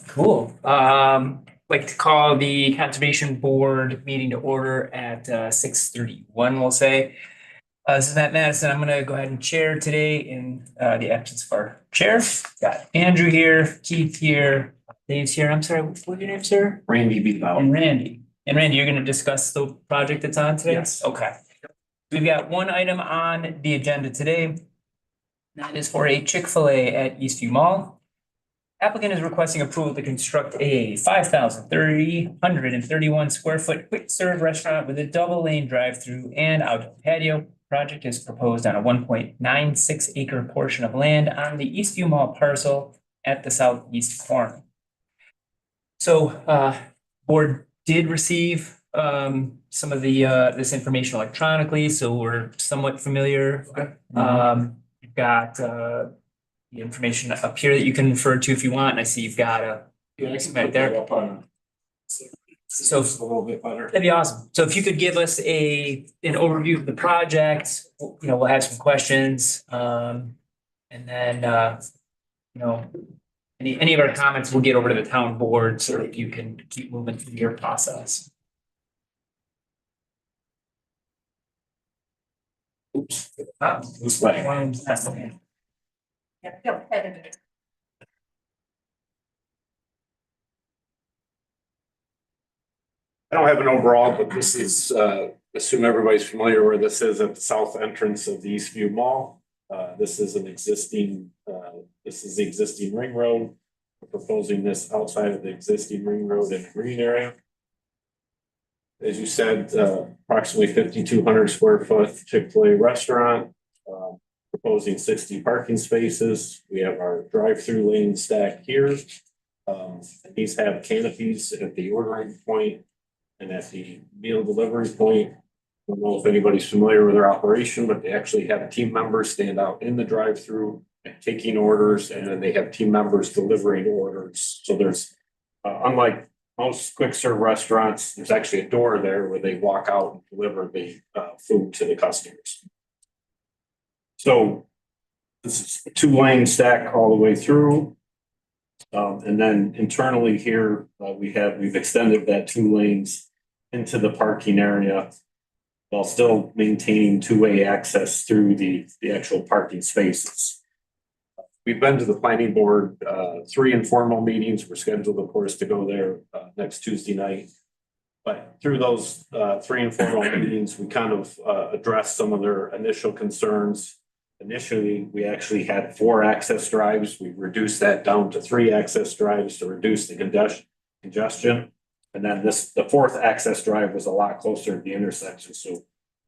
Cool. Like to call the Conservation Board meeting to order at 6:31, we'll say. This is Matt Madison. I'm gonna go ahead and chair today in the absence of our chair. Got Andrew here, Keith here, Dave's here. I'm sorry, what's your name, sir? Randy Beebout. And Randy. And Randy, you're gonna discuss the project that's on today? Yes. Okay. We've got one item on the agenda today. That is for a Chick-fil-A at Eastview Mall. Applicant is requesting approval to construct a 5,331 square foot quick serve restaurant with a double lane drive-through and outdoor patio. Project is proposed on a 1.96 acre portion of land on the Eastview Mall parcel at the southeast corner. So board did receive some of the this information electronically, so we're somewhat familiar. Okay. You've got the information up here that you can refer to if you want, and I see you've got a. Yeah, I can Right put there. that up on. So- Just a little bit better. That'd be awesome. So if you could give us an overview of the project, we'll have some questions. And then, any of our comments, we'll get over to the town board so that you can keep moving through your process. Oops. Oops. Okay. I don't have an overall, but this is, assume everybody's familiar where this is at the south entrance of the Eastview Mall. This is the existing ring road. We're proposing this outside of the existing ring road in the green area. As you said, approximately 5,200 square foot Chick-fil-A restaurant. Proposing 60 parking spaces. We have our drive-through lane stacked here. These have canopies at the ordering point and at the meal delivery point. I don't know if anybody's familiar with their operation, but they actually have team members stand out in the drive-through and taking orders, and then they have team members delivering orders. So there's, unlike most quick serve restaurants, there's actually a door there where they walk out and deliver the food to the customers. So this is a 2-lane stack all the way through. And then internally here, we've extended that 2 lanes into the parking area while still maintaining 2-way access through the actual parking spaces. We've been to the planning board, 3 informal meetings. We're scheduled, of course, to go there next Tuesday night. But through those 3 informal meetings, we kind of addressed some of their initial concerns. Initially, we actually had 4 access drives. We reduced that down to 3 access drives to reduce the congestion. And then the 4th access drive was a lot closer to the intersection. So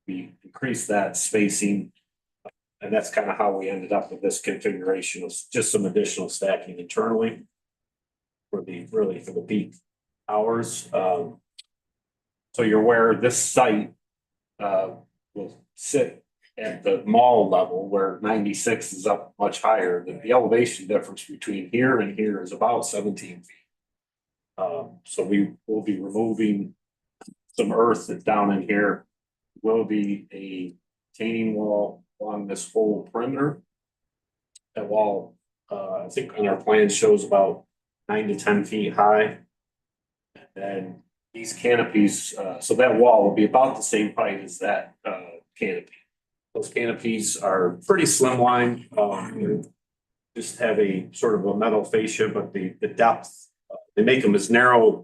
we increased that spacing. And that's kind of how we ended up with this configuration of just some additional stacking internally for the peak hours. So you're aware this site will sit at the mall level where 96 is up much higher. The elevation difference between here and here is about 17 feet. So we will be removing some earth that's down in here. Will be a retaining wall along this whole perimeter. That wall, I think on our plan shows about 9 to 10 feet high. And these canopies, so that wall will be about the same height as that canopy. Those canopies are pretty slimline. Just have a sort of a metal fascia, but the depth, they make them as narrow,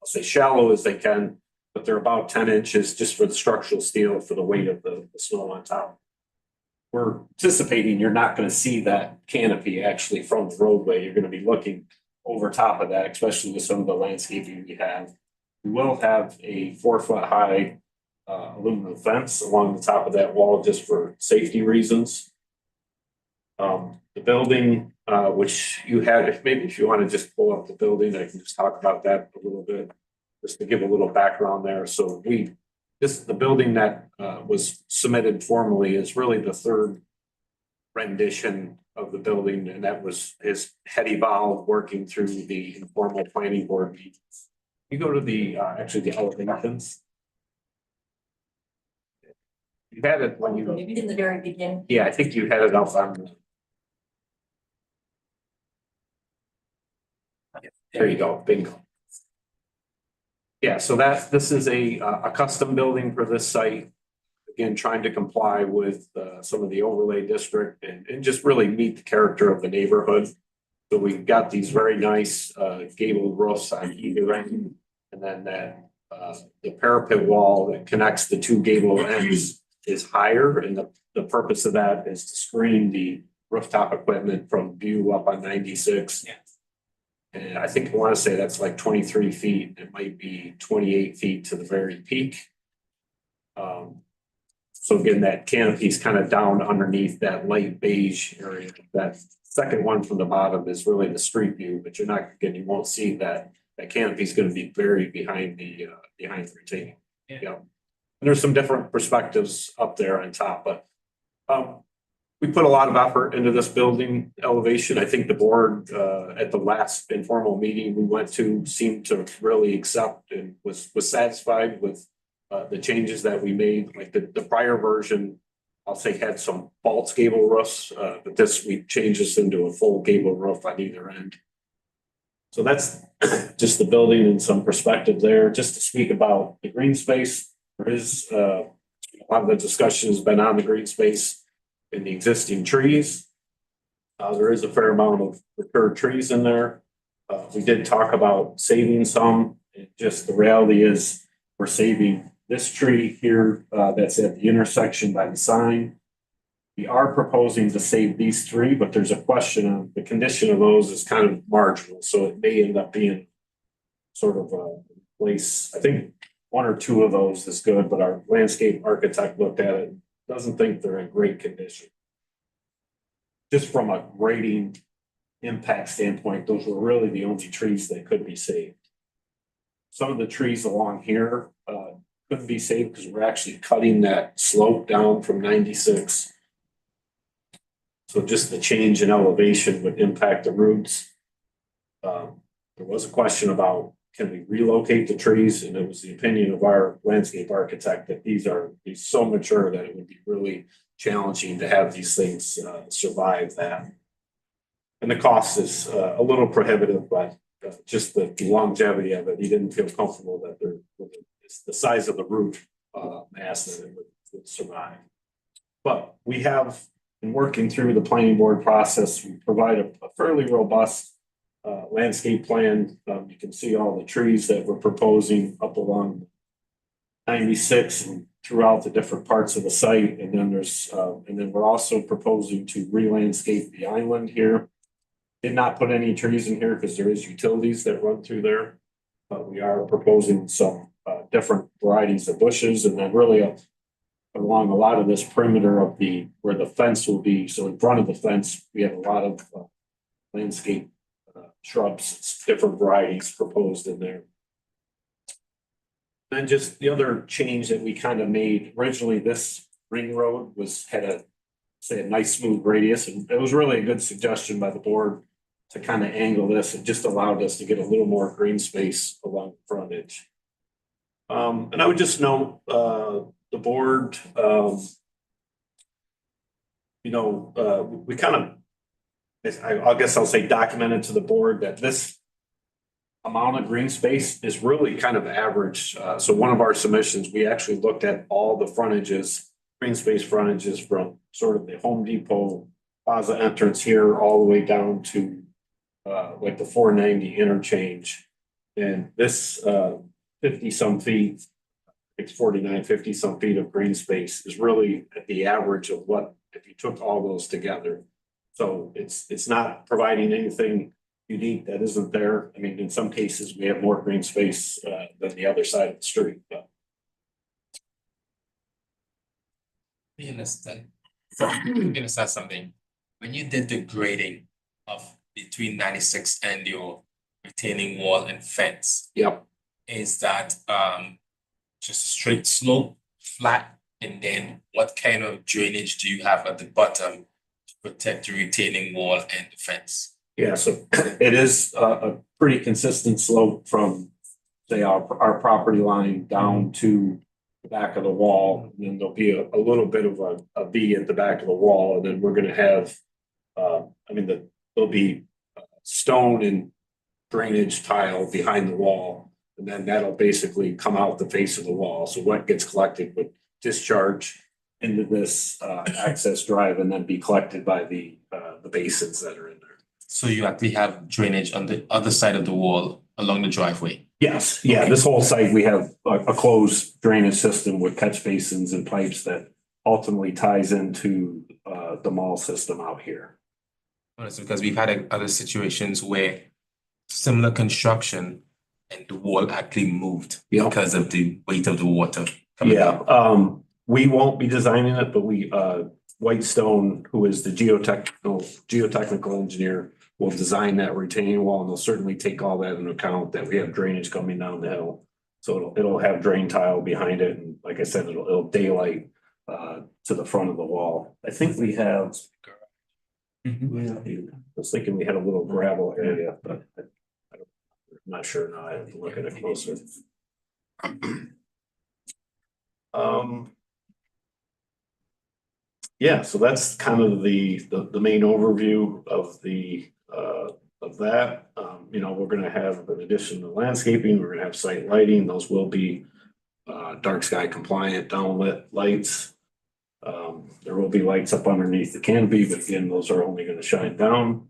I'll say shallow as they can, but they're about 10 inches just for the structural steel for the weight of the snow on top. We're anticipating you're not going to see that canopy actually from the roadway. You're going to be looking over top of that, especially with some of the landscaping we have. We will have a 4-foot high aluminum fence along the top of that wall just for safety reasons. The building, which you had, maybe if you want to just pull up the building, I can just talk about that a little bit, just to give a little background there. So the building that was submitted formally is really the 3rd rendition of the building, and that was his head evolved working through the informal planning board meetings. You go to the actually the elevations. You had it when you Maybe in the very beginning. Yeah, I think you had it up on. There you go, bingo. Yeah, so this is a custom building for this site. Again, trying to comply with some of the overlay district and just really meet the character of the neighborhood. So we've got these very nice gabled roofs on either end. And then the parapet wall that connects the two gable ends is higher. And the purpose of that is to screen the rooftop equipment from view up on 96. Yeah. And I think I want to say that's like 23 feet. It might be 28 feet to the very peak. So again, that canopy is kind of down underneath that light beige area. That second one from the bottom is really the street view, but you're not, again, you won't see that. That canopy is going to be buried behind the retaining. Yeah. And there's some different perspectives up there on top, but we put a lot of effort into this building elevation. I think the board at the last informal meeting we went to seemed to really accept and was satisfied with the changes that we made. Like the prior version, I'll say, had some false gable roofs, but we changed this into a full gable roof on either end. So that's just the building and some perspective there. Just to speak about the green space, there is a lot of the discussion has been on the green space in the existing trees. There is a fair amount of mature trees in there. We did talk about saving some. Just the reality is we're saving this tree here that's at the intersection by the sign. We are proposing to save these three, but there's a question on the condition of those is kind of marginal. So it may end up being sort of a place. I think one or two of those is good, but our landscape architect looked at it, doesn't think they're in great condition. Just from a grading impact standpoint, those were really the only trees that could be saved. Some of the trees along here couldn't be saved because we're actually cutting that slope down from 96. So just the change in elevation would impact the roots. There was a question about, can we relocate the trees? And it was the opinion of our landscape architect that these are so mature that it would be really challenging to have these things survive that. And the cost is a little prohibitive, but just the longevity of it, he didn't feel comfortable that it's the size of the root mass that it would survive. But we have been working through the planning board process. We provide a fairly robust landscape plan. You can see all the trees that we're proposing up along 96 and throughout the different parts of the site. And then we're also proposing to re-landscape the island here. Did not put any trees in here because there is utilities that run through there. But we are proposing some different varieties of bushes, and then really along a lot of this perimeter of where the fence will be. So in front of the fence, we have a lot of landscape shrubs, different varieties proposed in there. And just the other change that we kind of made originally, this ring road had a nice smooth radius, and it was really a good suggestion by the board to kind of angle this. It just allowed us to get a little more green space along the frontage. And I would just note the board, we kind of, I guess I'll say documented to the board that this amount of green space is really kind of average. So one of our submissions, we actually looked at all the frontages, green space frontages from sort of the Home Depot plaza entrance here all the way down to like the 490 interchange. And this 50 some feet, it's 49, 50 some feet of green space is really at the average of what if you took all those together. So it's not providing anything unique that isn't there. I mean, in some cases we have more green space than the other side of the street. But. You understand? You understand something? When you did the grading of between 96 and your retaining wall and fence, Yep. is that just a straight slope, flat, and then what kind of drainage do you have at the bottom to protect the retaining wall and the fence? Yeah, so it is a pretty consistent slope from, say, our property line down to the back of the wall. And then there'll be a little bit of a V at the back of the wall. And then we're going to have, there'll be stone and drainage tile behind the wall. And then that'll basically come out the face of the wall. So what gets collected would discharge into this access drive and then be collected by the basins that are in there. So you actually have drainage on the other side of the wall along the driveway? Yes, yeah, this whole site, we have a closed drainage system with catch basins and pipes that ultimately ties into the mall system out here. It's because we've had other situations where similar construction and the wall actually moved Yeah. because of the weight of the water coming Yeah, down. we won't be designing it, but Whitestone, who is the geotechnical engineer, will design that retaining wall, and they'll certainly take all that into account, that we have drainage coming down the hill. So it'll have drain tile behind it, and like I said, it'll daylight to the front of the wall. I think we have. I was thinking we had a little gravel area, but I'm not sure now. I have to look at it closer. Yeah, so that's kind of the main overview of of that. You know, we're gonna have, in addition to landscaping, we're gonna have site lighting. Those will be dark sky compliant downlit lights. There will be lights up underneath the canopy, but again, those are only gonna shine down.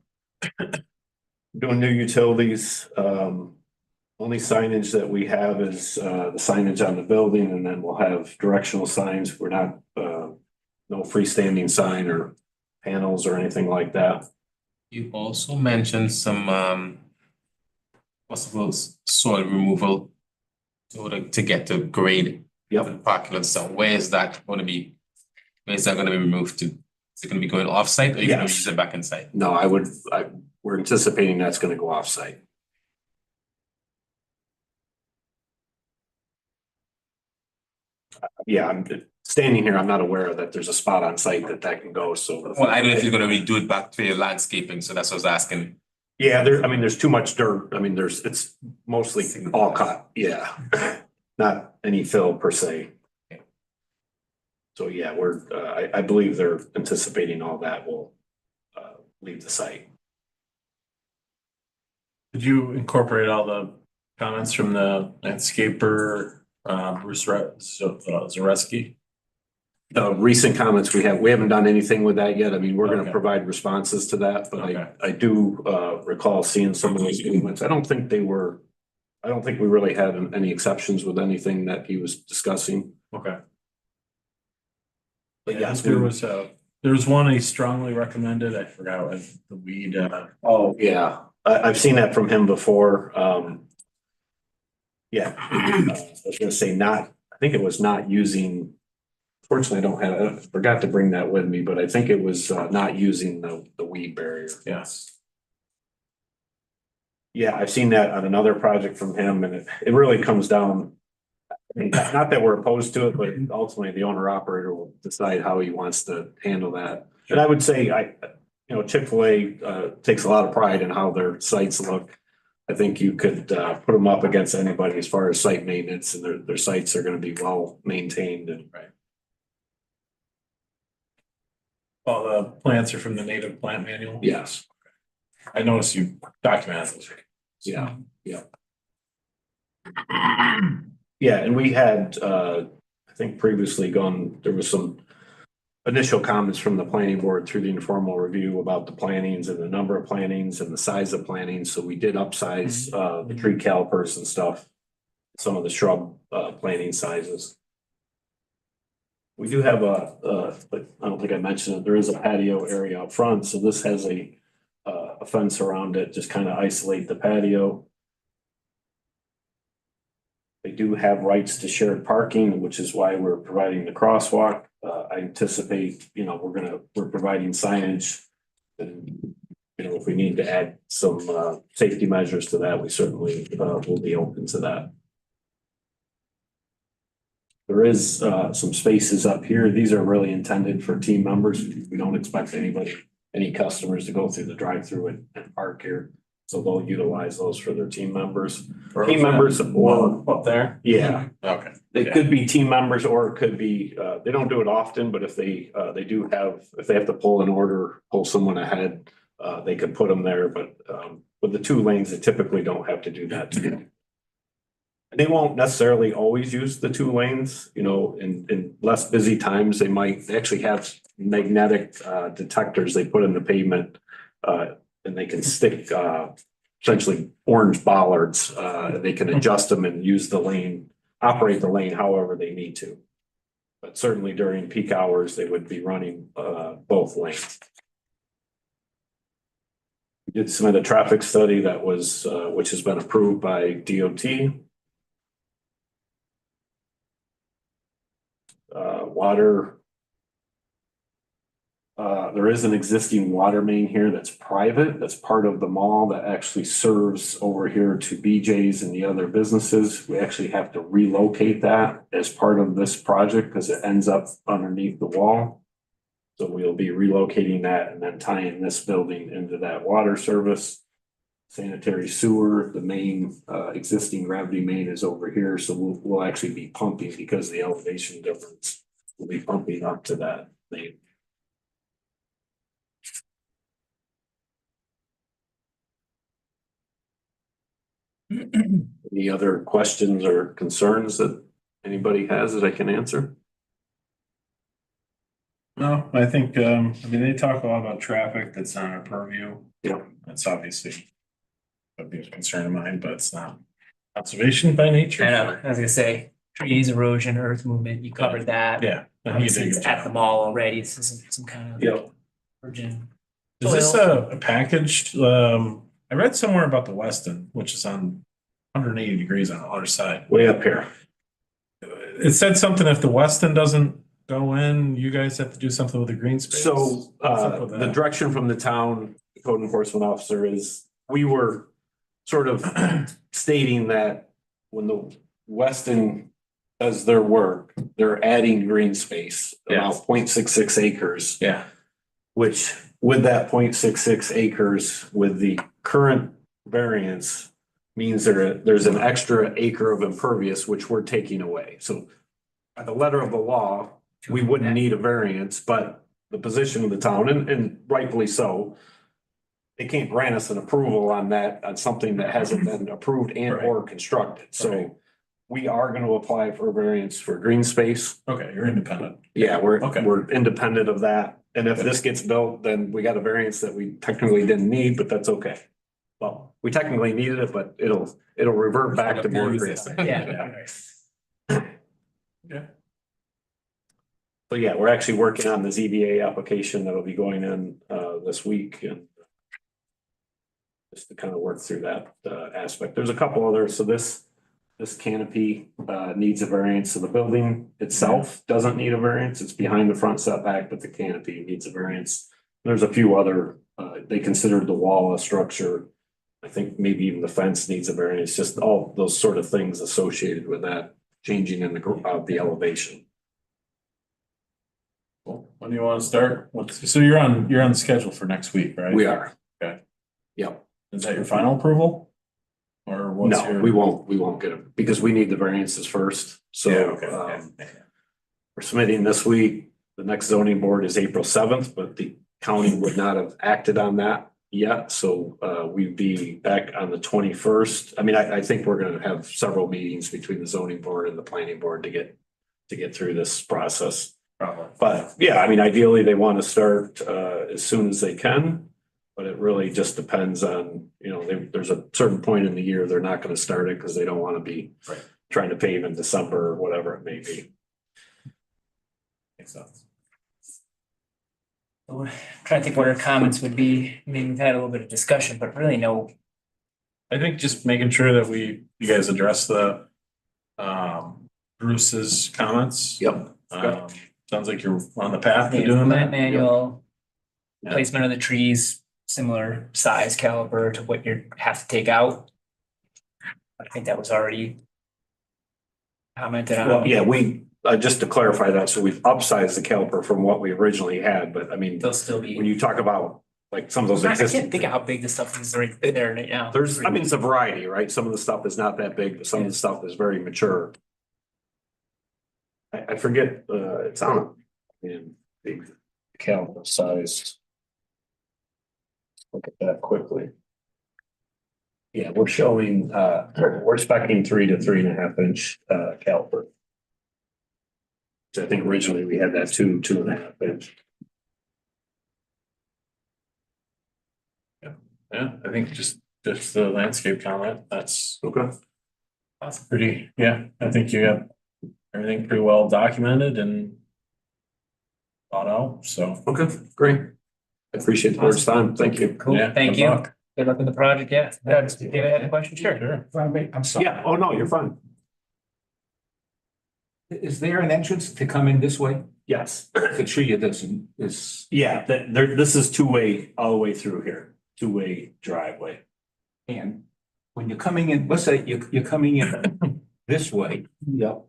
Doing new utilities, only signage that we have is the signage on the building, and then we'll have directional signs. We're not no freestanding sign or panels or anything like that. You also mentioned some possible soil removal in order to get to grade. Yep. For the parking lot. So where is that going to be? Where is that going to be removed to? Is it going to be going off-site, or are you going to Yes. use it back inside? No, we're anticipating that's gonna go off-site. Yeah, I'm standing here, I'm not aware that there's a spot on site that can go, so. Well, I don't know if you're going to redo it back to your landscaping, so that's what I was asking. Yeah, there's too much dirt. I mean, it's mostly all cut, yeah. Not any fill per se. So yeah, I believe they're anticipating all that will leave the site. Did you incorporate all the comments from the landscaper, Bruce Zareski? The recent comments we haven't done anything with that yet. I mean, we're gonna Okay. provide responses to that, but Okay. I do recall seeing some of those comments. I don't think we really had any exceptions with anything that he was discussing. Okay. But Yeah, yes, there was one he strongly recommended. I forgot what the weed, oh, yeah, I've seen that from him before. Yeah, I was gonna say I think it was not using, fortunately, I forgot to bring that with me, but I think it was not using the weed barrier. yes. Yeah, I've seen that on another project from him, and it really comes down. I mean, not that we're opposed to it, but ultimately the owner operator will decide how he wants to handle that. And I would say, Chick-fil-A takes a lot of pride in how their sites look. I think you could put them up against anybody as far as site maintenance, and their sites are gonna be well maintained and. Right. All the plants are from the native plant manual. Yes, I noticed you documented those. yeah. Yeah, and we had, I think previously there was some initial comments from the planning board through the informal review about the plantings and the number of plantings and the size of plantings. So we did upsize the tree calipers and stuff, some of the shrub planting sizes. We do have but I don't think I mentioned it, there is a patio area up front, so this has a fence around it, just kind of isolate the patio. They do have rights to shared parking, which is why we're providing the crosswalk. I anticipate, we're providing signage. And, if we need to add some safety measures to that, we certainly will be open to that. There is some spaces up here. These are really intended for team members. We don't expect any customers to go through the drive-through and park here. So they'll utilize those for their team members. Team members or Up there? yeah, Okay. it could be team members or it could be, they don't do it often, but if they have to pull an order, pull someone ahead, they could put them there, but With the 2 lanes, they typically don't have to do that. They won't necessarily always use the 2 lanes, you know, in less busy times, they actually have magnetic detectors they put in the pavement. And they can stick essentially orange bollards. They can adjust them and use the lane, operate the lane however they need to. But certainly during peak hours, they would be running both lanes. We did submit a traffic study that was, which has been approved by DOT. Water. There is an existing water main here that's private, that's part of the mall that actually serves over here to BJ's and the other businesses. We actually have to relocate that as part of this project because it ends up underneath the wall. So we'll be relocating that and then tying this building into that water service. Sanitary sewer, the main existing gravity main is over here, so we'll actually be pumping because of the elevation difference. We'll be pumping up to that main. Any other questions or concerns that anybody has that I can answer? No, I think, I mean, they talk a lot about traffic that's not our purview. Yeah. That's obviously a big concern of mine, but it's not conservation by nature. I know, I was gonna say, trees, erosion, earth movement, you covered that. Yeah. I think you Obviously, did a it's good at job. the mall already, this isn't some kind of Yeah. virgin. Is this a packaged, I read somewhere about the Weston, which is on 180 degrees on the other side. Way up here. It said something if the Weston doesn't go in, you guys have to do something with the green space. So What's up with the that? direction from the town code enforcement officer is, we were sort of stating that when the Weston does their work, they're adding green space, Yeah. about 0.66 acres. Yeah, Which with that 0.66 acres, with the current variance, means there's an extra acre of impervious, which we're taking away. So by the letter of the law, we wouldn't need a variance, but the position of the town, and rightfully so, they can't grant us an approval on that, on something that hasn't been approved and or constructed. Right. So we are going to apply for a variance for green space. okay, you're independent. Yeah, Okay. we're independent of that. And if this gets built, then we got a variance that we technically didn't need, but that's okay. Well, we technically needed it, but it'll revert back to more green. Yeah. Yeah. So yeah, we're actually working on the ZBA application that'll be going in this week and just to kind of work through that aspect. There's a couple others. So this canopy needs a variance. So the building itself doesn't need a variance. It's behind the front setback, but the canopy needs a variance. There's a few other, they considered the wall a structure. I think maybe even the fence needs a variance, just all those sort of things associated with that changing in the elevation. Cool. When do you want to start? So you're on the schedule for next week, right? We are. Okay. Yep. Is that your final approval? Or what's No, your? we won't get it because we need the variances first. So Yeah, okay. we're submitting this week. The next zoning board is April 7th, but the county would not have acted on that yet. So we'd be back on the 21st. I mean, I think we're gonna have several meetings between the zoning board and the planning board to get through this process. Probably. But yeah, I mean, ideally, they want to start as soon as they can. But it really just depends on, you know, there's a certain point in the year they're not going to start it because they don't want to be Right. trying to pave in December or whatever it may be. Makes sense. I'm trying to think what our comments would be. I mean, we've had a little bit of discussion, but really no, I think just making sure that you guys address the Bruce's comments. Yep. Sounds like you're on the path to the doing plant that. manual, Yeah. placement of the trees, similar size caliber to what you have to take out. I think that was already commented on. Well, yeah, we, just to clarify that, so we've upsized the caliper from what we originally had, but I mean, They'll still when be, you talk about like some of those I existing. can't think of how big the stuff is right there right now. I mean, it's a variety, right? Some of the stuff is not that big, but some of the stuff is very mature. I forget, it's on, in the caliper size. Look at that quickly. Yeah, we're showing, we're specking 3 to 3.5 inch, caliper. So I think originally we had that 2.5 inch. Yeah, I think just the landscape comment, that's Okay. pretty, yeah, I think you got everything pretty well documented and thought out, so. Okay, great. I appreciate the board's time. Thank you. Cool, Yeah, thank good you. luck. Good luck with the project, yeah. David had a question? Sure. Sure. I'm sorry. Yeah, oh, no, you're fine. Is there an entrance to come in this way? Yes. The tree doesn't, is, Yeah, this is two-way all the way through here, two-way driveway. and when you're coming in, let's say you're coming in this way, Yep.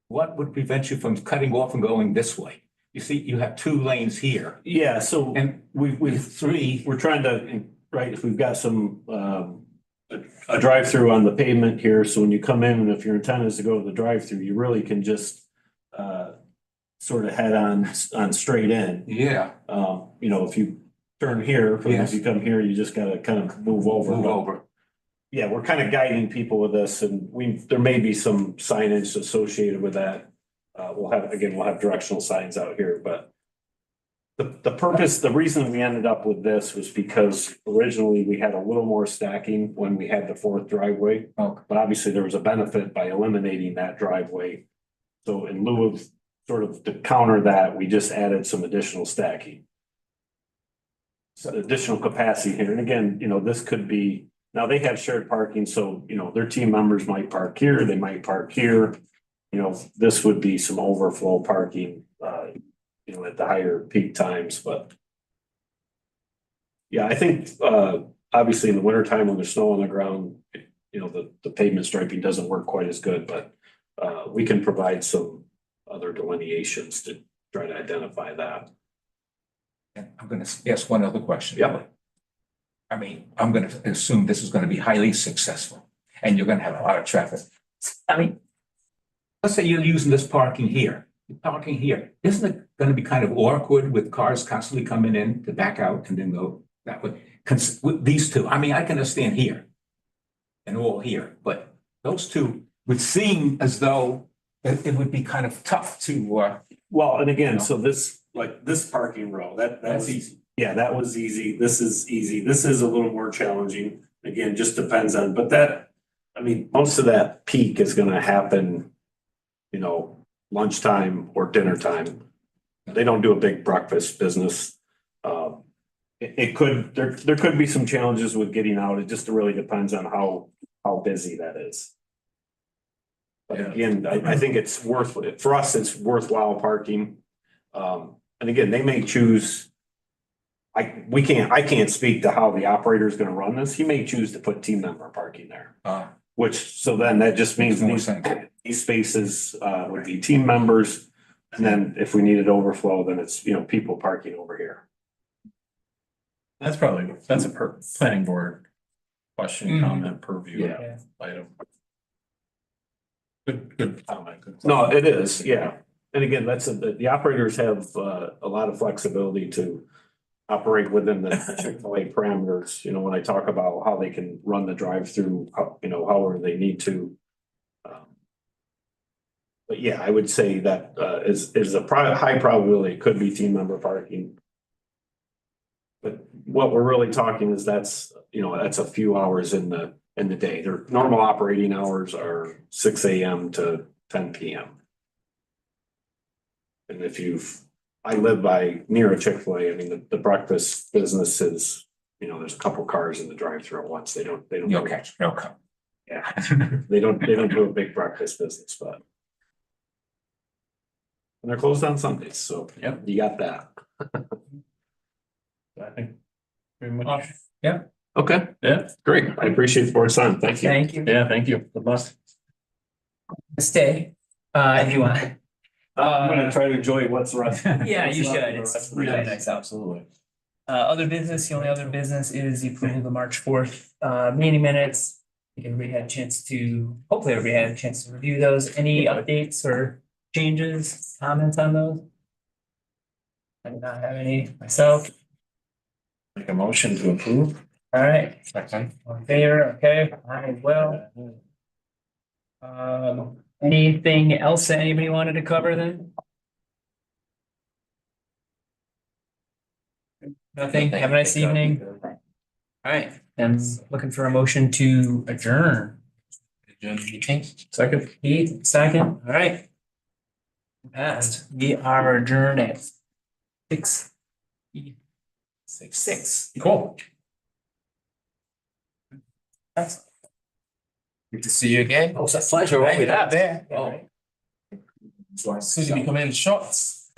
what would prevent you from cutting off and going this way? You see, you have 2 lanes here Yeah, so and we've with 3, we're trying to, right, if we've got some, a drive-through on the pavement here, so when you come in, and if your intent is to go to the drive-through, you really can just, sort of head on straight in. yeah, You know, if you turn here, if Yes. you come here, you just gotta kind of move over. move But, over. yeah, we're kind of guiding people with this, and there may be some signage associated with that. We'll have directional signs out here, but the reason we ended up with this was because originally we had a little more stacking when we had the 4th driveway. Okay. But obviously there was a benefit by eliminating that driveway. So in lieu of sort of to counter that, we just added some additional stacking. So additional capacity here. And again, you know, this could be, now they have shared parking, so, you know, their team members might park here, they might park here. You know, this would be some overflow parking, you know, at the higher peak times, but. Yeah, I think, obviously in the wintertime when there's snow on the ground, you know, the pavement striping doesn't work quite as good, but, we can provide some other delineations to try to identify that. And I'm gonna ask one other question. Yep. I mean, I'm gonna assume this is gonna be highly successful and you're gonna have a lot of traffic. I mean, let's say you're using this parking here, you're parking here. Isn't it gonna be kind of awkward with cars constantly coming in to back out and then go that way? With these 2, I mean, I can understand here and all here, but those 2 would seem as though it would be kind of tough to, Well, and again, so this, like this parking row, that that's was, easy. yeah, that was easy. This is easy. This is a little more challenging. Again, just depends on, but that, I mean, most of that peak is gonna happen, you know, lunchtime or dinner time. They don't do a big breakfast business. There could be some challenges with getting out. It just really depends on how busy that is. But Yeah. again, I think it's for us, it's worthwhile parking. And again, they may choose. I can't speak to how the operator is gonna run this. He may choose to put team member parking there. So then that just means Makes more sense. these spaces would be team members. And then if we needed overflow, then it's, you know, people parking over here. That's a planning board question, Mhm. comment, purview Yeah. item. Good comment. Good No, comment. it is, yeah. And again, the operators have a lot of flexibility to operate within the Chick-fil-A parameters. You know, when I talk about how they can run the drive-through, you know, however they need to. But yeah, I would say that is a high probability it could be team member parking. But what we're really talking is that's a few hours in the day. Their normal operating hours are 6 AM to 10 PM. And I live near a Chick-fil-A, I mean, the breakfast business is, you know, there's a couple cars in the drive-through at once. They don't. Okay, okay. Yeah, they don't do a big breakfast business, but. And they're closed on Sundays, so Yep. you got that. I think pretty much. Awesome. Okay, Yeah, great. I appreciate the board's time. Thank you. Thank you. yeah, thank you. Good luck. Stay, if you want. I'm gonna try to enjoy what's left. Yeah, you what's left should. of the It's rest of the really day. nice out. Absolutely. Other business, the only other business is the approval of the March 4th, meeting minutes. I think hopefully everybody had a chance to review those. Any updates or changes, comments on those? I did not have any myself. Make a motion to approve. All right, Second. all in favor, okay, I will. Anything else that anybody wanted to cover then? Nothing, have a nice evening. All right, and looking for a motion to adjourn. Adjourn the meeting. Second. Keith, second, all right. Passed, we are adjourned at six. Six. Cool. That's. Good to see you again. Oh, it's a pleasure, Right, right? yeah, there. Oh. Soon to be coming in shorts.